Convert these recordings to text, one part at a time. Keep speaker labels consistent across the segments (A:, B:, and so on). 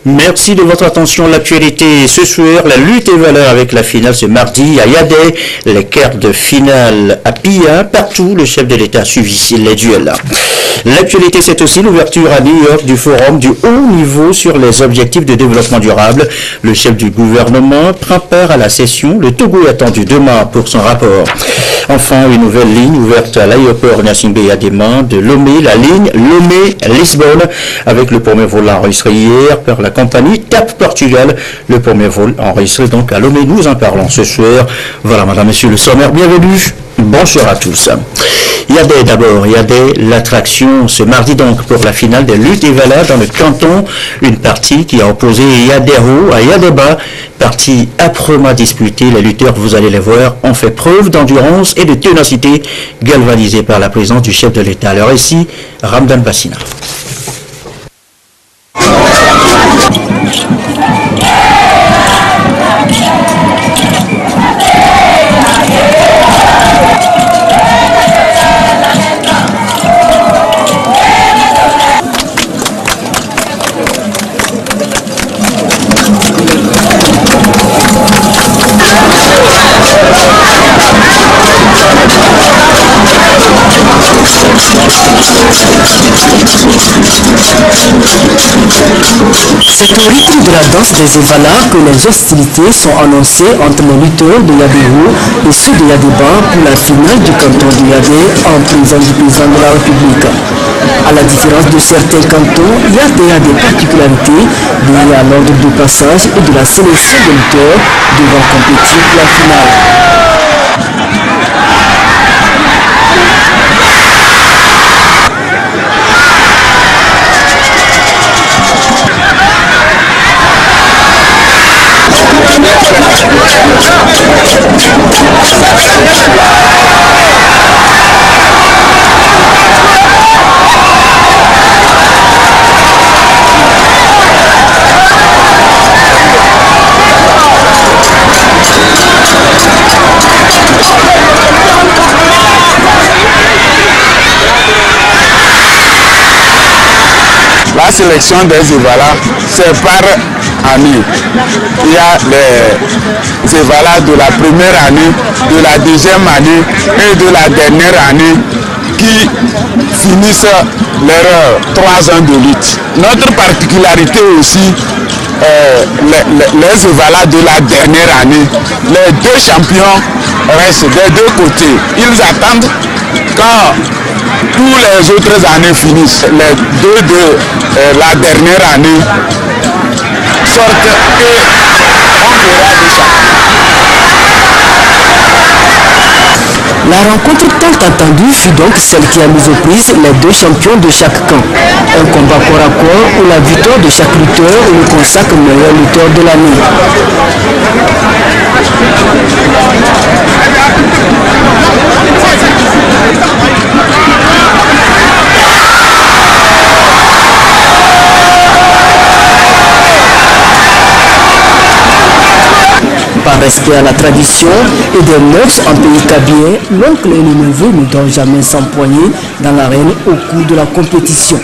A: Merci de votre attention. L'actualité ce soir, la lutte et valeur avec la finale ce mardi à Yaoundé, les quarts de finale à Pia, partout le chef de l'État a suivi les duels. L'actualité, c'est aussi l'ouverture à New York du forum du haut niveau sur les objectifs de développement durable. Le chef du gouvernement prend part à la session. Le Togo est attendu demain pour son rapport. Enfin, une nouvelle ligne ouverte à l'aéroport Gnassingbé Adéma de Lomé, la ligne Lomé-Lisbonne, avec le premier vol enregistré hier par la compagnie TAP Portugal. Le premier vol enregistré donc à Lomé. Nous en parlons ce soir. Voilà, madame, monsieur le sommaire, bienvenue. Bonsoir à tous. Yaoundé d'abord, Yaoundé, l'attraction ce mardi donc pour la finale des luttes et valeurs dans le canton, une partie qui a opposé Yaoundé Haut à Yaoundé Bas, partie âprement disputée. Les lutteurs, vous allez les voir, ont fait preuve d'endurance et de ténacité, galvanisés par la présence du chef de l'État. Alors ici, Ramdan Bassina.
B: C'est au rythme de la danse des Evala que les hostilités sont annoncées entre les lutteurs de Yaoundé Haut et ceux de Yaoundé Bas pour la finale du canton de Yaoundé en présence du président de la République. À la différence de certains cantons, Yaoundé a des particularités liées à l'ordre de passage et de la sélection des lutteurs devant compétir pour la finale.
C: La sélection des Evala, c'est par année. Il y a les Evala de la première année, de la deuxième année et de la dernière année qui finissent leurs 3 ans de lutte. Notre particularité aussi, les Evala de la dernière année, les 2 champions restent des 2 côtés. Ils attendent quand tous les autres années finissent, les 2 de la dernière année sortent et on verra les champions.
B: La rencontre tant attendue fut donc celle qui a mis aux prises les 2 champions de chaque camp. Un combat corps à corps où la victoire de chaque lutteur le consacre meilleur lutteur de l'année. Par respect à la tradition et des mœurs en pays kabien, l'oncle et le neveu ne doivent jamais s'empoigner dans l'arène au cours de la compétition.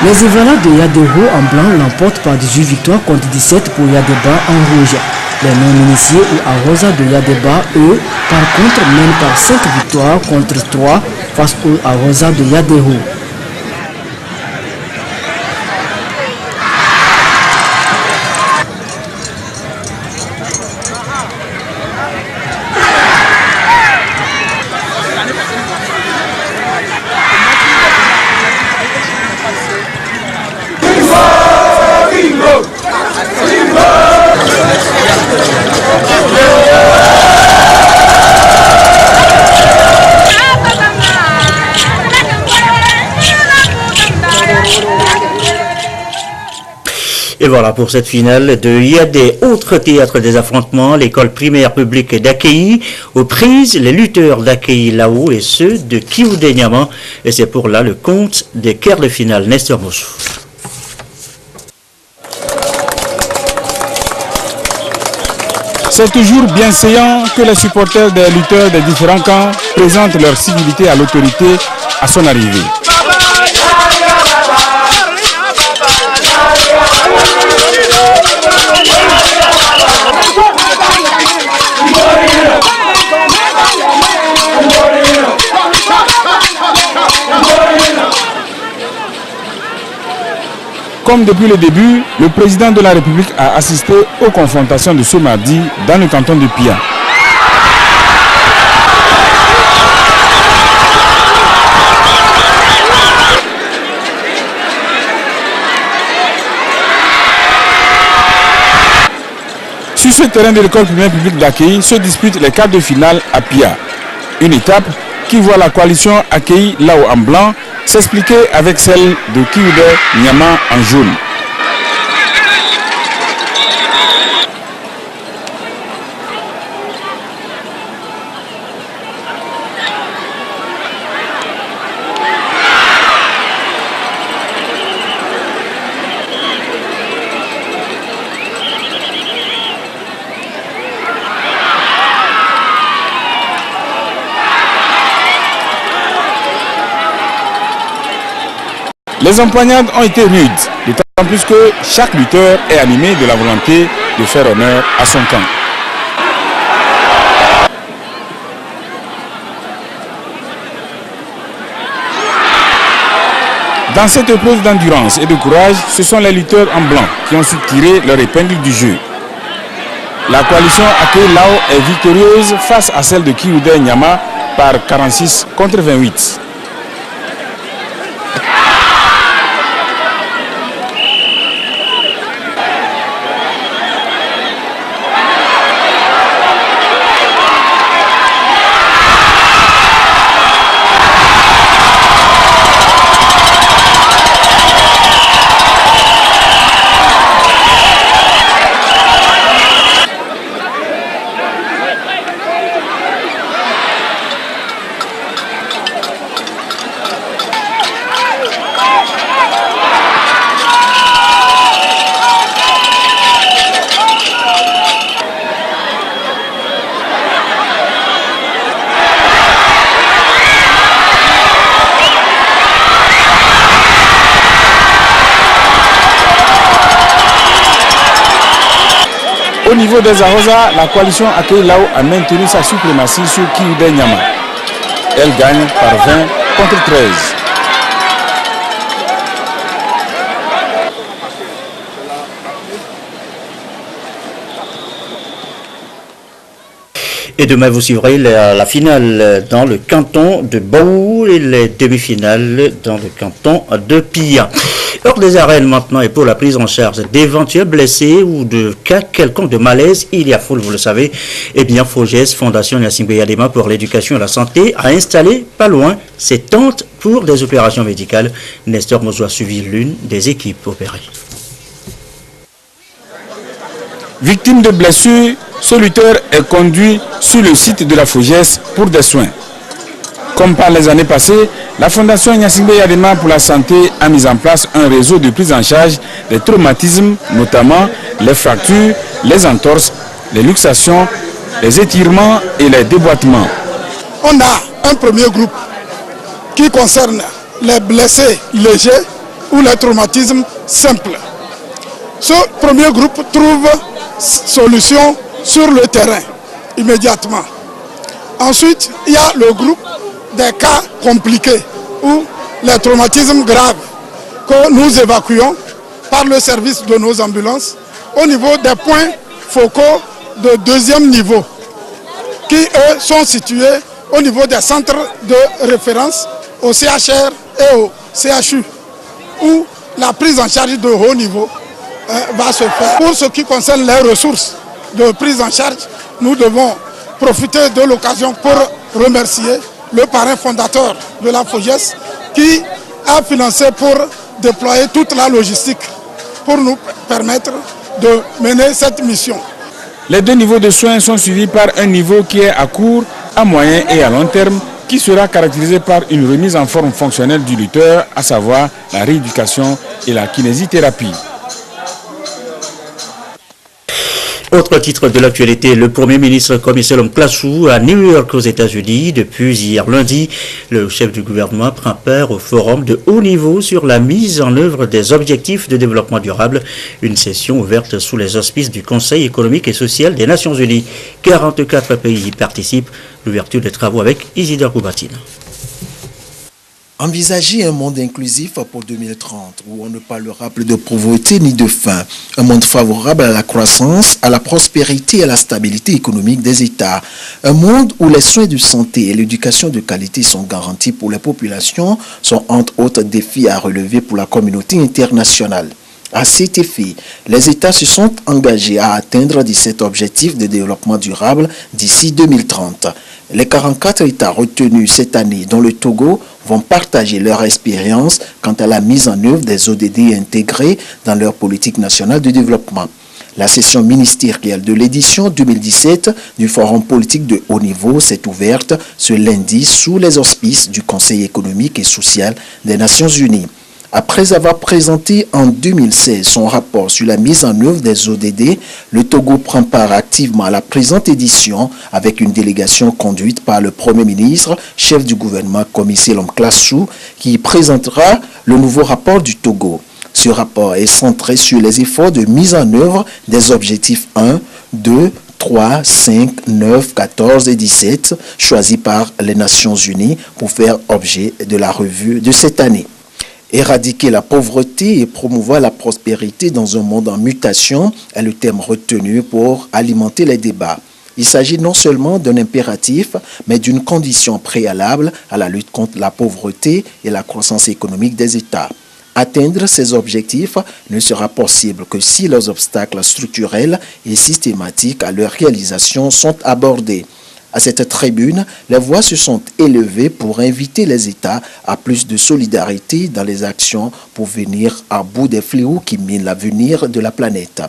B: Les Evala de Yaoundé Haut en blanc l'emportent par 18 victoires contre 17 pour Yaoundé Bas en rouge. Les non-initiés ou Arrosa de Yaoundé Bas, eux, par contre, mènent par 5 victoires contre 3 face aux Arrosa de Yaoundé Haut.
A: Et voilà pour cette finale de Yadé. Autre théâtre des affrontements, l'école primaire publique d'Akéi aux prises les lutteurs d'Akéi là-haut et ceux de Kioudé Niama. Et c'est pour là le compte des quarts de finale. Nestor Mossou.
D: C'est toujours bienséant que les supporters des lutteurs des différents camps présentent leur civilité à l'autorité à son arrivée. Comme depuis le début, le président de la République a assisté aux confrontations de ce mardi dans le canton de Pia. Sur ce terrain de l'école primaire publique d'Akéi se disputent les quarts de finale à Pia. Une étape qui voit la coalition Akéi là-haut en blanc s'expliquer avec celle de Kioudé Niama en jaune. Les empoignades ont été rudes, d'autant plus que chaque lutteur est animé de la volonté de faire honneur à son camp. Dans cette épreuve d'endurance et de courage, ce sont les lutteurs en blanc qui ont su tirer leur épingle du jeu. La coalition Akéi Lao est victorieuse face à celle de Kioudé Niama par 46 contre 28. Au niveau des Arrosa, la coalition Akéi Lao a maintenu sa suprématie sur Kioudé Niama. Elle gagne par 20 contre 13.
A: Et demain, vous suivrez la finale dans le canton de Baou et les demi-finales dans le canton de Pia. Hors des arènes maintenant et pour la prise en charge d'éventuels blessés ou de cas quelconque de malaise, il y a foule, vous le savez, eh bien FOGES, Fondation Gnassingbé Yadéma pour l'éducation et la santé, a installé pas loin ses tentes pour des opérations médicales. Nestor Mozo a suivi l'une des équipes opérées.
D: Victime de blessures, ce lutteur est conduit sur le site de la FOGES pour des soins. Comme par les années passées, la Fondation Gnassingbé Yadéma pour la santé a mis en place un réseau de prise en charge des traumatismes, notamment les fractures, les entorses, les luxations, les étirements et les déboîtements.
E: On a un premier groupe qui concerne les blessés légers ou les traumatismes simples. Ce premier groupe trouve solution sur le terrain immédiatement. Ensuite, il y a le groupe des cas compliqués ou les traumatismes graves que nous évacuons par le service de nos ambulances au niveau des points focaux de deuxième niveau qui, eux, sont situés au niveau des centres de référence au CHR et au CHU où la prise en charge de haut niveau va se faire. Pour ce qui concerne les ressources de prise en charge, nous devons profiter de l'occasion pour remercier le parrain fondateur de la FOGES qui a financé pour déployer toute la logistique pour nous permettre de mener cette mission.
D: Les deux niveaux de soins sont suivis par un niveau qui est à court, à moyen et à long terme, qui sera caractérisé par une remise en forme fonctionnelle du lutteur, à savoir la rééducation et la kinésithérapie.
A: Autre titre de l'actualité, le Premier ministre Komiselom Klasu à New York aux États-Unis. Depuis hier lundi, le chef du gouvernement prend part au forum de haut niveau sur la mise en œuvre des objectifs de développement durable. Une session ouverte sous les auspices du Conseil économique et social des Nations Unies. 44 pays y participent. L'ouverture des travaux avec Isidore Koubatine.
F: Envisager un monde inclusif pour 2030 où on ne parlera plus de pauvreté ni de faim. Un monde favorable à la croissance, à la prospérité et à la stabilité économique des États. Un monde où les soins de santé et l'éducation de qualité sont garantis pour les populations sont entre autres défis à relever pour la communauté internationale. À cet effet, les États se sont engagés à atteindre 17 objectifs de développement durable d'ici 2030. Les 44 États retenus cette année, dont le Togo, vont partager leur expérience quant à la mise en œuvre des ODD intégrés dans leur politique nationale de développement. La session ministérielle de l'édition 2017 du Forum politique de haut niveau s'est ouverte ce lundi sous les auspices du Conseil économique et social des Nations Unies. Après avoir présenté en 2016 son rapport sur la mise en œuvre des ODD, le Togo prend part activement à la présente édition avec une délégation conduite par le Premier ministre, chef du gouvernement Komiselom Klasu, qui présentera le nouveau rapport du Togo. Ce rapport est centré sur les efforts de mise en œuvre des objectifs 1, 2, 3, 5, 9, 14 et 17 choisis par les Nations Unies pour faire objet de la revue de cette année. Éradiquer la pauvreté et promouvoir la prospérité dans un monde en mutation est le thème retenu pour alimenter les débats. Il s'agit non seulement d'un impératif, mais d'une condition préalable à la lutte contre la pauvreté et la croissance économique des États. Atteindre ces objectifs ne sera possible que si les obstacles structurels et systématiques à leur réalisation sont abordés. À cette tribune, les voix se sont élevées pour inviter les États à plus de solidarité dans les actions pour venir à bout des fléaux qui minent l'avenir de la planète.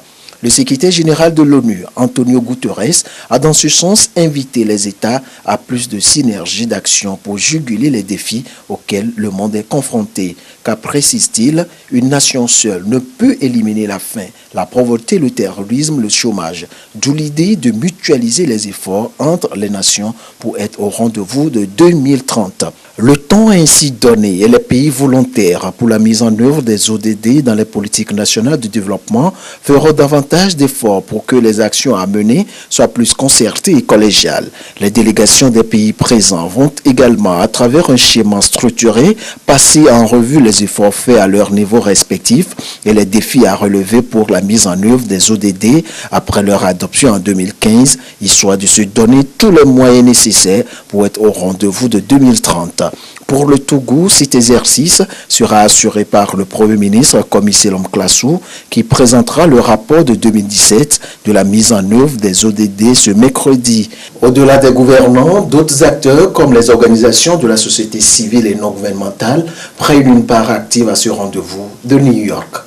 F: Le secrétaire général de l'ONU, Antonio Guterres, a dans ce sens invité les États à plus de synergie d'action pour juguler les défis auxquels le monde est confronté. Car, précise-t-il, une nation seule ne peut éliminer la faim, la pauvreté, le terrorisme, le chômage. D'où l'idée de mutualiser les efforts entre les nations pour être au rendez-vous de 2030. Le temps ainsi donné et les pays volontaires pour la mise en œuvre des ODD dans les politiques nationales de développement feront davantage d'efforts pour que les actions à mener soient plus concertées et collégiales. Les délégations des pays présents vont également, à travers un schéma structuré, passer en revue les efforts faits à leur niveau respectif et les défis à relever pour la mise en œuvre des ODD après leur adoption en 2015, histoire de se donner tous les moyens nécessaires pour être au rendez-vous de 2030. Pour le Togo, cet exercice sera assuré par le Premier ministre Komiselom Klasu qui présentera le rapport de 2017 de la mise en œuvre des ODD ce mercredi. Au-delà des gouvernants, d'autres acteurs comme les organisations de la société civile et non gouvernementale prennent une part active à ce rendez-vous de New York.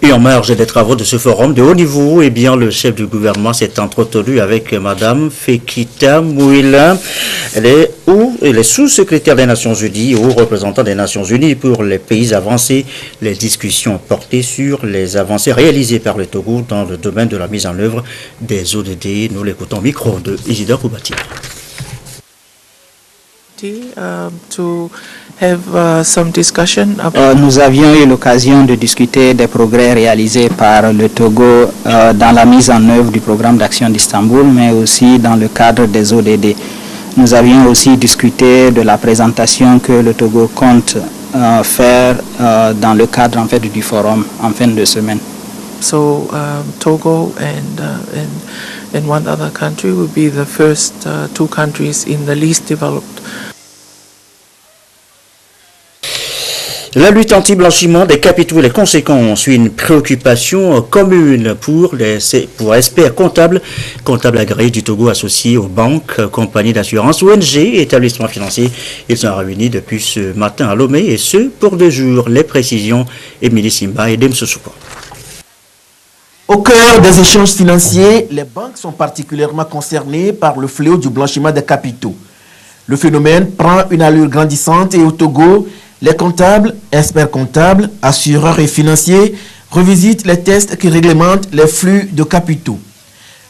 A: Et en marge des travaux de ce forum de haut niveau, eh bien, le chef du gouvernement s'est entretenu avec Madame Fekita Mouila. Elle est sous-secrétaire des Nations Unies, ou représentant des Nations Unies pour les pays avancés. Les discussions portées sur les avancées réalisées par le Togo dans le domaine de la mise en œuvre des ODD. Nous l'écoutons au micro de Isidore Koubati.
G: Nous avions eu l'occasion de discuter des progrès réalisés par le Togo dans la mise en œuvre du programme d'action d'Istanbul, mais aussi dans le cadre des ODD. Nous avions aussi discuté de la présentation que le Togo compte faire dans le cadre en fait, du forum en fin de semaine.
H: So Togo and one other country will be the first two countries in the least developed.
A: La lutte anti-blanchiment des capitaux et les conséquences, une préoccupation commune pour experts comptables agréés du Togo associés aux banques, compagnies d'assurance, ONG et établissements financiers. Ils sont réunis depuis ce matin à Lomé et ce pour 2 jours. Les précisions, Émilie Simba et Dem Sosuko.
F: Au cœur des échanges financiers, les banques sont particulièrement concernées par le fléau du blanchiment des capitaux. Le phénomène prend une allure grandissante et au Togo, les comptables, experts comptables, assureurs et financiers revisitent les tests qui réglementent les flux de capitaux.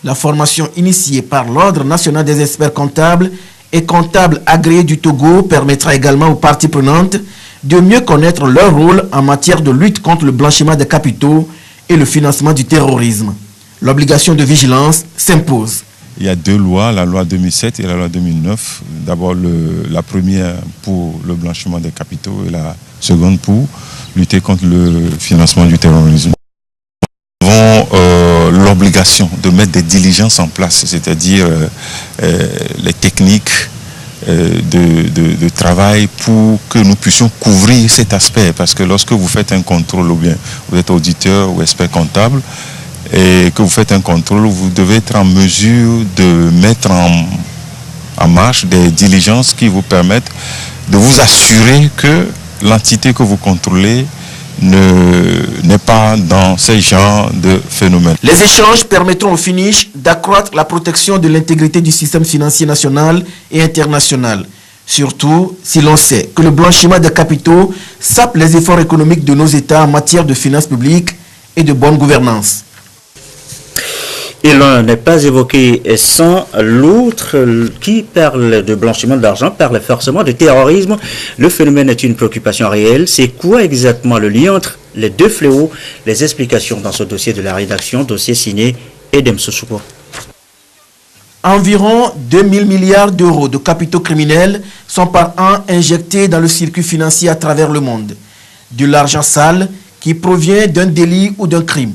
F: La formation initiée par l'Ordre national des experts comptables et comptables agréés du Togo permettra également aux parties prenantes de mieux connaître leur rôle en matière de lutte contre le blanchiment des capitaux et le financement du terrorisme. L'obligation de vigilance s'impose.
I: Il y a 2 lois, la loi 2007 et la loi 2009. D'abord, la première pour le blanchiment des capitaux et la seconde pour lutter contre le financement du terrorisme. Nous avons l'obligation de mettre des diligences en place, c'est-à-dire les techniques de travail pour que nous puissions couvrir cet aspect. Parce que lorsque vous faites un contrôle, ou bien vous êtes auditeur ou expert comptable, et que vous faites un contrôle, vous devez être en mesure de mettre en marche des diligences qui vous permettent de vous assurer que l'entité que vous contrôlez n'est pas dans ces genres de phénomènes.
F: Les échanges permettront au finish d'accroître la protection de l'intégrité du système financier national et international. Surtout si l'on sait que le blanchiment des capitaux sape les efforts économiques de nos États en matière de finances publiques et de bonne gouvernance.
A: Et l'un n'est pas évoqué sans l'autre. Qui parle de blanchiment d'argent parle forcément de terrorisme. Le phénomène est une préoccupation réelle. C'est quoi exactement le lien entre les 2 fléaux? Les explications dans ce dossier de la rédaction, dossier signé Edem Sosuko.
F: Environ 2000 milliards d'euros de capitaux criminels sont par an injectés dans le circuit financier à travers le monde. De l'argent sale qui provient d'un délit ou d'un crime.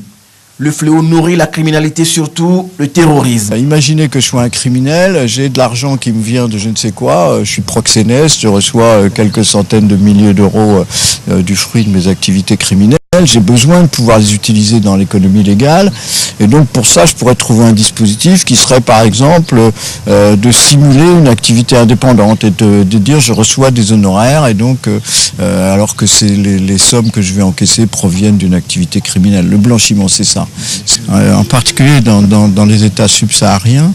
F: Le fléau nourrit la criminalité, surtout le terrorisme.
J: Imaginez que je sois un criminel, j'ai de l'argent qui me vient de je ne sais quoi, je suis proxénète, je reçois quelques centaines de milliers d'euros du fruit de mes activités criminelles. J'ai besoin de pouvoir les utiliser dans l'économie légale. Et donc pour ça, je pourrais trouver un dispositif qui serait par exemple de simuler une activité indépendante et de dire je reçois des honoraires et donc alors que les sommes que je vais encaisser proviennent d'une activité criminelle. Le blanchiment, c'est ça. En particulier dans les États subsahariens,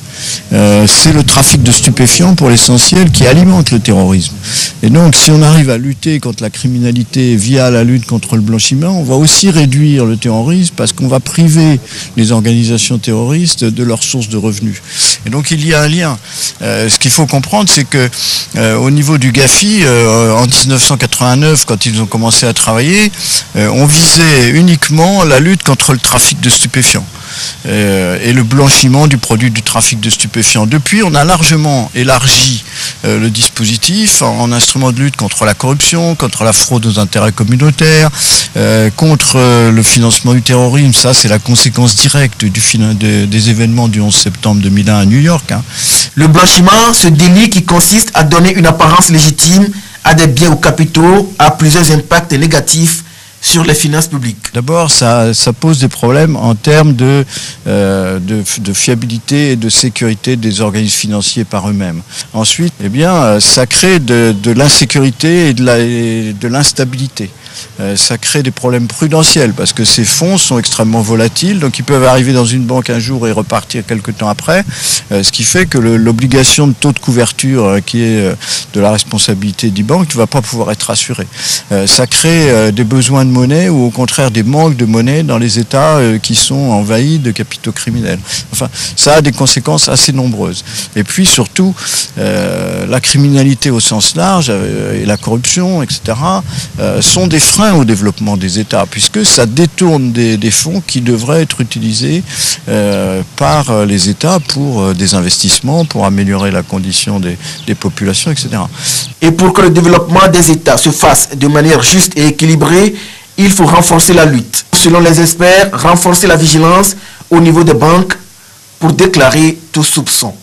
J: c'est le trafic de stupéfiants pour l'essentiel qui alimente le terrorisme. Et donc si on arrive à lutter contre la criminalité via la lutte contre le blanchiment, on va aussi réduire le terrorisme parce qu'on va priver les organisations terroristes de leurs sources de revenus. Et donc il y a un lien. Ce qu'il faut comprendre, c'est que au niveau du GAFI, en 1989, quand ils ont commencé à travailler, on visait uniquement la lutte contre le trafic de stupéfiants. Et le blanchiment du produit du trafic de stupéfiants. Depuis, on a largement élargi le dispositif en instrument de lutte contre la corruption, contre la fraude aux intérêts communautaires, contre le financement du terrorisme. Ça, c'est la conséquence directe des événements du 11 septembre 2001 à New York.
F: Le blanchiment, ce délit qui consiste à donner une apparence légitime à des biens ou capitaux, a plusieurs impacts négatifs sur les finances publiques.
J: D'abord, ça pose des problèmes en termes de fiabilité et de sécurité des organismes financiers par eux-mêmes. Ensuite, ça crée de l'insécurité et de l'instabilité. Ça crée des problèmes prudentiels parce que ces fonds sont extrêmement volatiles, donc ils peuvent arriver dans une banque un jour et repartir quelques temps après, ce qui fait que l'obligation de taux de couverture qui est de la responsabilité des banques ne va pas pouvoir être assurée. Ça crée des besoins de monnaie ou au contraire des manques de monnaie dans les États qui sont envahis de capitaux criminels. Enfin, ça a des conséquences assez nombreuses. Et puis surtout, la criminalité au sens large et la corruption, etc., sont des frein au développement des États, puisque ça détourne des fonds qui devraient être utilisés par les États pour des investissements, pour améliorer la condition des populations, etc.
F: Et pour que le développement des États se fasse de manière juste et équilibrée, il faut renforcer la lutte. Selon les experts, renforcer la vigilance au niveau des banques pour déclarer tout soupçon.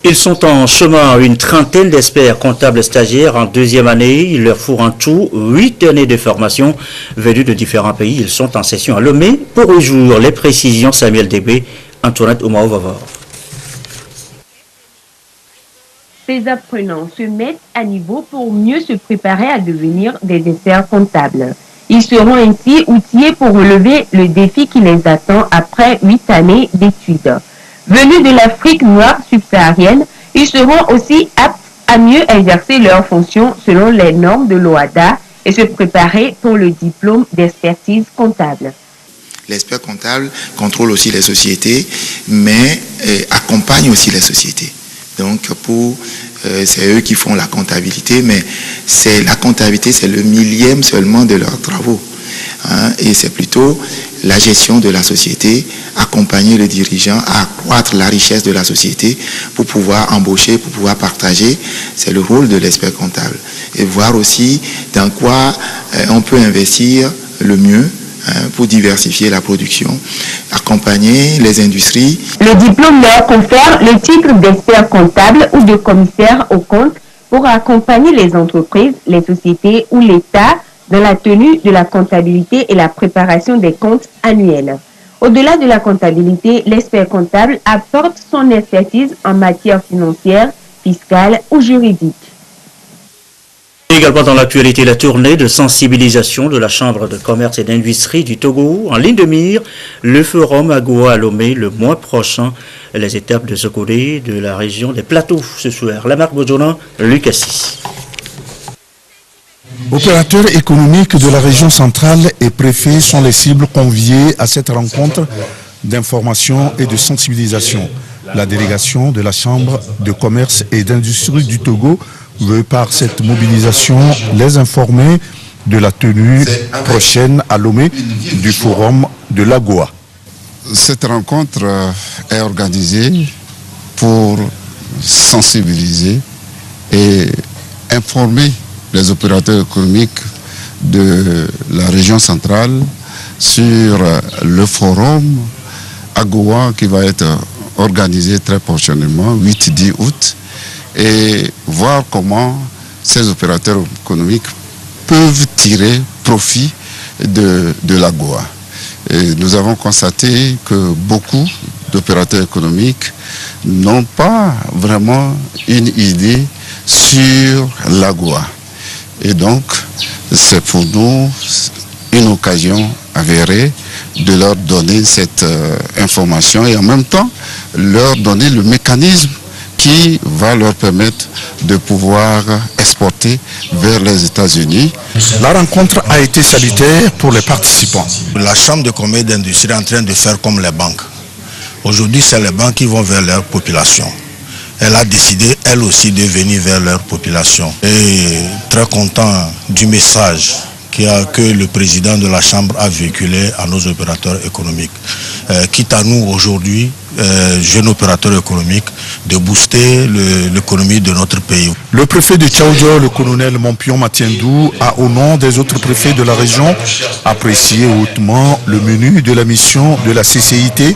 A: Ils sont en chemin, une trentaine d'experts comptables stagiaires en deuxième année. Il leur faut en tout 8 années de formation venus de différents pays. Ils sont en session à Lomé pour un jour. Les précisions, Samuel Débé, Antoinette Oumaou-Vavor.
K: Ces apprenants se mettent à niveau pour mieux se préparer à devenir des experts comptables. Ils seront ainsi outillés pour relever le défi qui les attend après 8 années d'études. Venus de l'Afrique noire subsaharienne, ils seront aussi aptes à mieux exercer leurs fonctions selon les normes de l'OHADA et se préparer pour le diplôme d'expertise comptable.
L: L'expert comptable contrôle aussi les sociétés, mais accompagne aussi les sociétés. Donc, c'est eux qui font la comptabilité, mais la comptabilité, c'est le millième seulement de leurs travaux. Et c'est plutôt la gestion de la société, accompagner le dirigeant à accroître la richesse de la société pour pouvoir embaucher, pour pouvoir partager. C'est le rôle de l'expert comptable. Et voir aussi dans quoi on peut investir le mieux pour diversifier la production, accompagner les industries.
K: Le diplôme leur confère le titre d'expert comptable ou de commissaire aux comptes pour accompagner les entreprises, les sociétés ou l'État dans la tenue de la comptabilité et la préparation des comptes annuels. Au-delà de la comptabilité, l'expert comptable apporte son expertise en matière financière, fiscale ou juridique.
A: Également dans l'actualité, la tournée de sensibilisation de la Chambre de commerce et d'industrie du Togo. En ligne de mire, le forum AGOA à Lomé le mois prochain. Les étapes de ce côté de la région des Plateaux ce soir. La marque Bojona, Lucassis.
M: Opérateurs économiques de la région centrale et préfets sont les cibles conviées à cette rencontre d'information et de sensibilisation. La délégation de la Chambre de commerce et d'industrie du Togo veut par cette mobilisation les informer de la tenue prochaine à Lomé du forum de l'AGOA.
N: Cette rencontre est organisée pour sensibiliser et informer les opérateurs économiques de la région centrale sur le forum AGOA qui va être organisé très prochainement, 8-10 août, et voir comment ces opérateurs économiques peuvent tirer profit de l'AGOA. Et nous avons constaté que beaucoup d'opérateurs économiques n'ont pas vraiment une idée sur l'AGOA. Et donc, c'est pour nous une occasion avérée de leur donner cette information et en même temps leur donner le mécanisme qui va leur permettre de pouvoir exporter vers les États-Unis.
M: La rencontre a été salutaire pour les participants.
O: La Chambre de commerce et d'industrie est en train de faire comme les banques. Aujourd'hui, c'est les banques qui vont vers leur population. Elle a décidé, elle aussi, de venir vers leur population. Et très content du message que le président de la Chambre a véhiculé à nos opérateurs économiques. Quitte à nous, aujourd'hui, jeunes opérateurs économiques, de booster l'économie de notre pays.
M: Le préfet de Tchaoudjo, le colonel Mompion Matiendou, a, au nom des autres préfets de la région, apprécié hautement le menu de la mission de la CCIT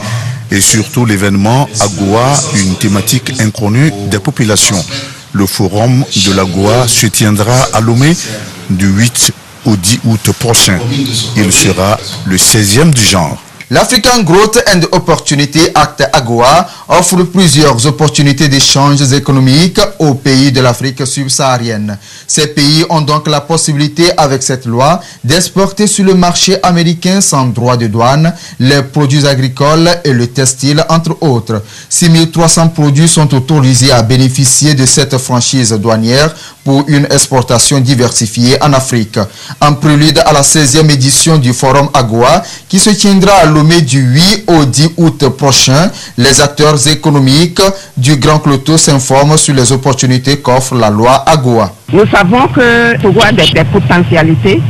M: et surtout l'événement AGOA, une thématique inconnue des populations. Le forum de l'AGOA se tiendra à Lomé du 8 au 10 août prochain. Il sera le 16e du genre.
P: L'African Growth and Opportunity Act AGOA offre plusieurs opportunités d'échanges économiques aux pays de l'Afrique subsaharienne. Ces pays ont donc la possibilité, avec cette loi, d'exporter sur le marché américain sans droit de douane les produits agricoles et le textile, entre autres. 6300 produits sont autorisés à bénéficier de cette franchise douanière pour une exportation diversifiée en Afrique. En prélude à la 16e édition du Forum AGOA, qui se tiendra à Lomé du 8 au 10 août prochain, les acteurs économiques du Grand Cloto s'informent sur les opportunités qu'offre la loi AGOA.
Q: Nous savons que le Togo a des potentialités,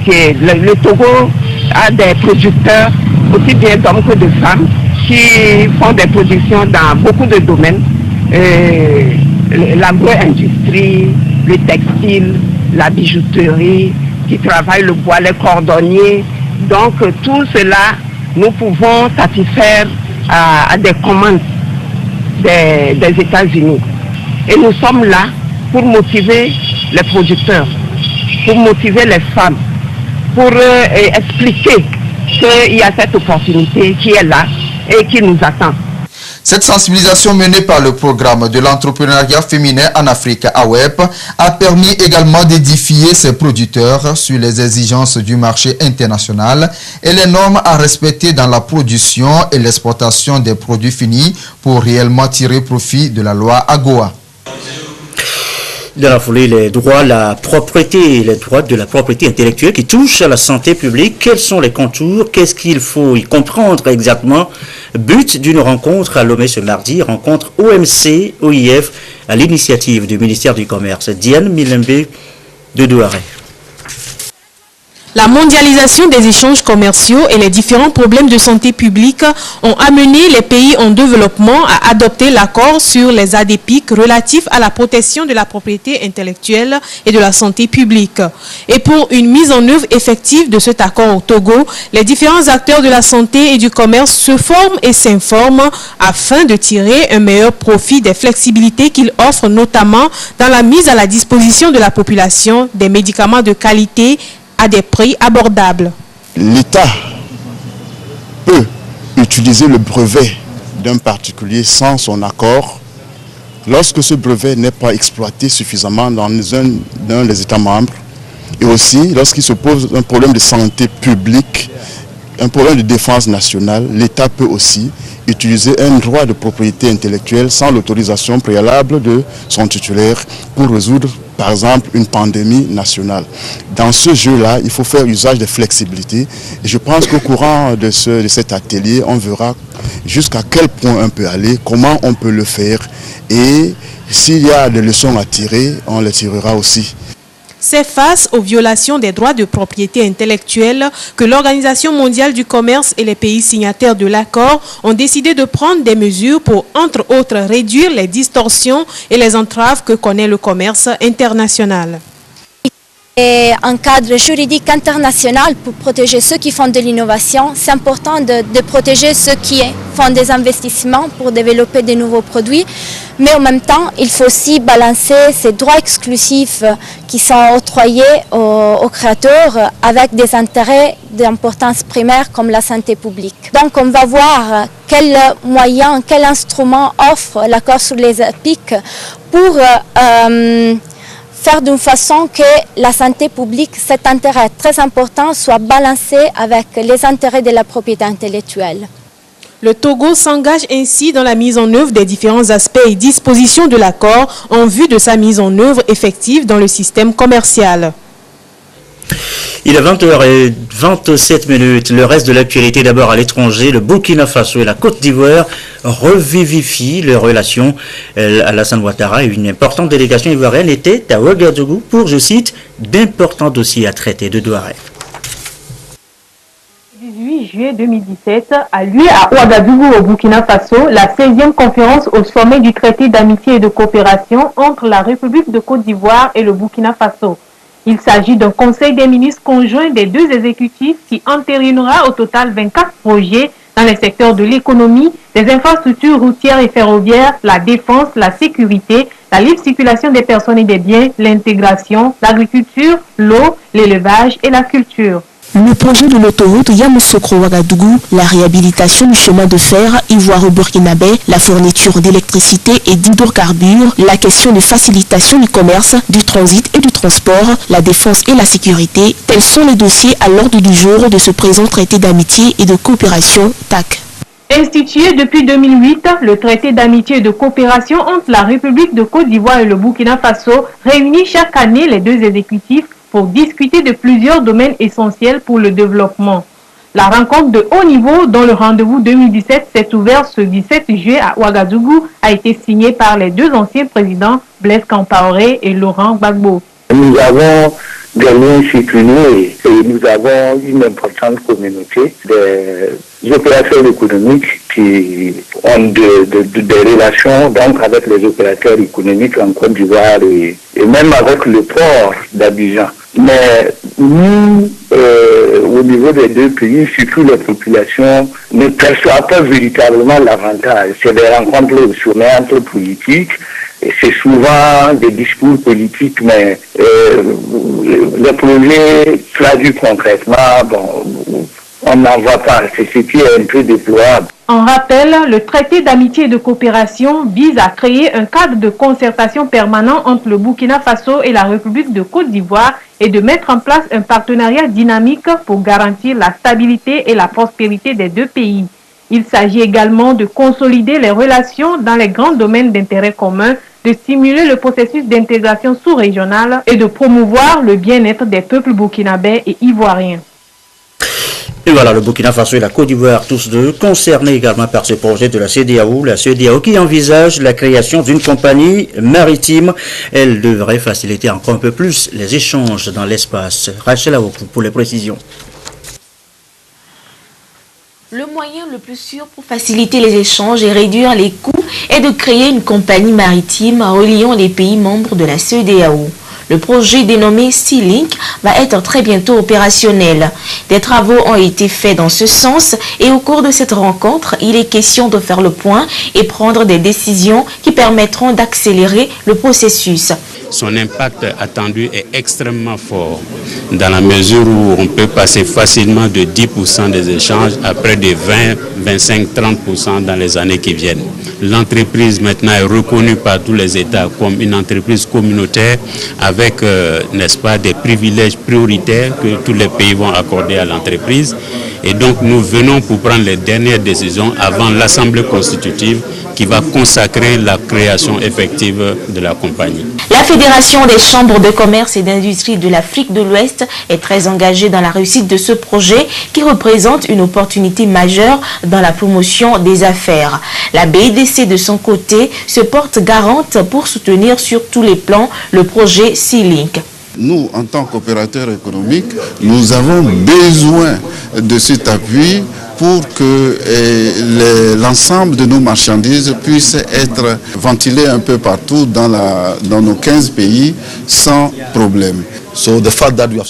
Q: que le Togo a des producteurs, aussi bien d'hommes que de femmes, qui font des productions dans beaucoup de domaines, l'agro-industrie, le textile, la bijouterie, qui travaillent le bois, les cordonniers. Donc tout cela, nous pouvons satisfaire à des commandes des États-Unis. Et nous sommes là pour motiver les producteurs, pour motiver les femmes, pour expliquer qu'il y a cette opportunité qui est là et qui nous attend.
P: Cette sensibilisation menée par le programme de l'entrepreneuriat féminin en Afrique, AWEP, a permis également d'édifier ses producteurs sur les exigences du marché international et les normes à respecter dans la production et l'exportation des produits finis pour réellement tirer profit de la loi AGOA.
A: Dans la foulée, les droits de la propriété intellectuelle qui touchent à la santé publique. Quels sont les contours? Qu'est-ce qu'il faut y comprendre exactement? But d'une rencontre à Lomé ce mardi, rencontre OMC-OIF à l'initiative du ministère du Commerce. Diane Milembe de Douaré.
R: La mondialisation des échanges commerciaux et les différents problèmes de santé publique ont amené les pays en développement à adopter l'accord sur les ADPIC relatifs à la protection de la propriété intellectuelle et de la santé publique. Et pour une mise en œuvre effective de cet accord au Togo, les différents acteurs de la santé et du commerce se forment et s'informent afin de tirer un meilleur profit des flexibilités qu'ils offrent, notamment dans la mise à la disposition de la population des médicaments de qualité à des prix abordables.
S: L'État peut utiliser le brevet d'un particulier sans son accord lorsque ce brevet n'est pas exploité suffisamment dans un des États membres et aussi lorsqu'il se pose un problème de santé publique, un problème de défense nationale. L'État peut aussi utiliser un droit de propriété intellectuelle sans l'autorisation préalable de son titulaire pour résoudre par exemple une pandémie nationale. Dans ce jeu-là, il faut faire usage de flexibilité et je pense qu'au courant de cet atelier, on verra jusqu'à quel point on peut aller, comment on peut le faire et s'il y a des leçons à tirer, on les tirera aussi.
R: C'est face aux violations des droits de propriété intellectuelle que l'Organisation mondiale du commerce et les pays signataires de l'accord ont décidé de prendre des mesures pour, entre autres, réduire les distorsions et les entraves que connaît le commerce international.
T: Et un cadre juridique international pour protéger ceux qui font de l'innovation. C'est important de protéger ceux qui font des investissements pour développer de nouveaux produits. Mais en même temps, il faut aussi balancer ces droits exclusifs qui sont octroyés aux créateurs avec des intérêts d'importance primaire comme la santé publique. Donc on va voir quels moyens, quel instrument offre l'accord sur les APIC pour faire d'une façon que la santé publique, cet intérêt très important, soit balancé avec les intérêts de la propriété intellectuelle.
R: Le Togo s'engage ainsi dans la mise en œuvre des différents aspects et dispositions de l'accord en vue de sa mise en œuvre effective dans le système commercial.
A: Il est 20h27. Le reste de l'actualité, d'abord à l'étranger, le Burkina Faso et la Côte d'Ivoire revivifient leurs relations. Alassane Ouattara et une importante délégation ivoirienne était à Ouagadougou pour, je cite, d'importants dossiers à traiter de Douaré.
K: 18 juillet 2017 a lieu à Ouagadougou au Burkina Faso la 16e conférence au sommet du traité d'amitié et de coopération entre la République de Côte d'Ivoire et le Burkina Faso. Il s'agit d'un conseil des ministres conjoint des deux exécutifs qui entérinera au total 24 projets dans les secteurs de l'économie, des infrastructures routières et ferroviaires, la défense, la sécurité, la libre circulation des personnes et des biens, l'intégration, l'agriculture, l'eau, l'élevage et la culture.
B: Le projet de l'autoroute Yamoussoukro-Ouagadougou, la réhabilitation du chemin de fer ivoiro-burkinabé, la fourniture d'électricité et d'hydrocarbures, la question de facilitation du commerce, du transit et du transport, la défense et la sécurité, tels sont les dossiers à l'ordre du jour de ce présent traité d'amitié et de coopération TAC.
K: Institué depuis 2008, le traité d'amitié et de coopération entre la République de Côte d'Ivoire et le Burkina Faso réunit chaque année les deux exécutifs pour discuter de plusieurs domaines essentiels pour le développement. La rencontre de haut niveau, dont le rendez-vous 2017 s'est ouvert ce 17 juillet à Ouagadougou, a été signée par les deux anciens présidents, Blaise Compaoré et Laurent Gbagbo.
U: Nous avons des liens circulés et nous avons une importante communauté des opérateurs économiques qui ont des relations donc avec les opérateurs économiques en Côte d'Ivoire et même avec le port d'Abidjan. Mais nous au niveau des deux pays, surtout les populations, ne perçoivent pas véritablement l'avantage. C'est des rencontres au sommet entre politiques, et c'est souvent des discours politiques, mais les projets traduits concrètement, on n'en voit pas. C'est ce qui est un peu déplorable.
R: En rappel, le traité d'amitié et de coopération vise à créer un cadre de concertation permanent entre le Burkina Faso et la République de Côte d'Ivoire et de mettre en place un partenariat dynamique pour garantir la stabilité et la prospérité des deux pays. Il s'agit également de consolider les relations dans les grands domaines d'intérêt commun, de stimuler le processus d'intégration sous-régionale et de promouvoir le bien-être des peuples burkinabés et ivoiriens.
A: Et voilà, le Burkina Faso et la Côte d'Ivoire, tous deux, concernés également par ce projet de la CEDEAO qui envisage la création d'une compagnie maritime. Elle devrait faciliter encore un peu plus les échanges dans l'espace. Rachel Awoku pour les précisions.
C: Le moyen le plus sûr pour faciliter les échanges et réduire les coûts est de créer une compagnie maritime reliant les pays membres de la CEDEAO. Le projet dénommé Sea-Link va être très bientôt opérationnel. Des travaux ont été faits dans ce sens et au cours de cette rencontre, il est question de faire le point et prendre des décisions qui permettront d'accélérer le processus.
V: Son impact attendu est extrêmement fort dans la mesure où on peut passer facilement de 10% des échanges à près de 20, 25, 30% dans les années qui viennent. L'entreprise maintenant est reconnue par tous les États comme une entreprise communautaire avec, n'est-ce pas, des privilèges prioritaires que tous les pays vont accorder à l'entreprise. Et donc nous venons pour prendre les dernières décisions avant l'Assemblée constitutive qui va consacrer la création effective de la compagnie.
C: La Fédération des chambres de commerce et d'industrie de l'Afrique de l'Ouest est très engagée dans la réussite de ce projet qui représente une opportunité majeure dans la promotion des affaires. La BEDC de son côté se porte garante pour soutenir sur tous les plans le projet Sea-Link.
N: Nous, en tant qu'opérateurs économiques, nous avons besoin de cet appui pour que l'ensemble de nos marchandises puissent être ventilées un peu partout dans nos 15 pays sans problème.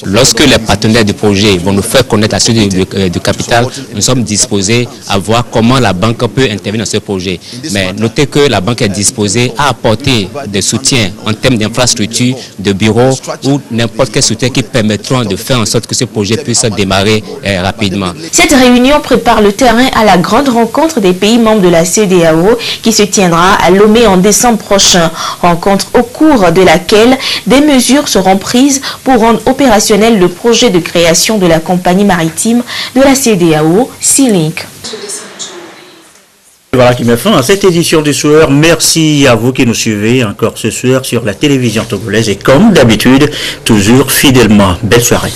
W: Lorsque les partenaires du projet vont nous faire connaître la société du capital, nous sommes disposés à voir comment la banque peut intervenir dans ce projet. Mais notez que la banque est disposée à apporter des soutiens en termes d'infrastructures, de bureaux ou n'importe quel soutien qui permettront de faire en sorte que ce projet puisse démarrer rapidement.
C: Cette réunion prépare le terrain à la grande rencontre des pays membres de la CEDEAO qui se tiendra à Lomé en décembre prochain. Rencontre au cours de laquelle des mesures seront prises pour rendre opérationnel le projet de création de la compagnie maritime de la CEDEAO, Sea-Link.
A: Voilà qui met fin à cette édition du soir. Merci à vous qui nous suivez encore ce soir sur la télévision togolaise et comme d'habitude, toujours fidèlement. Belle soirée.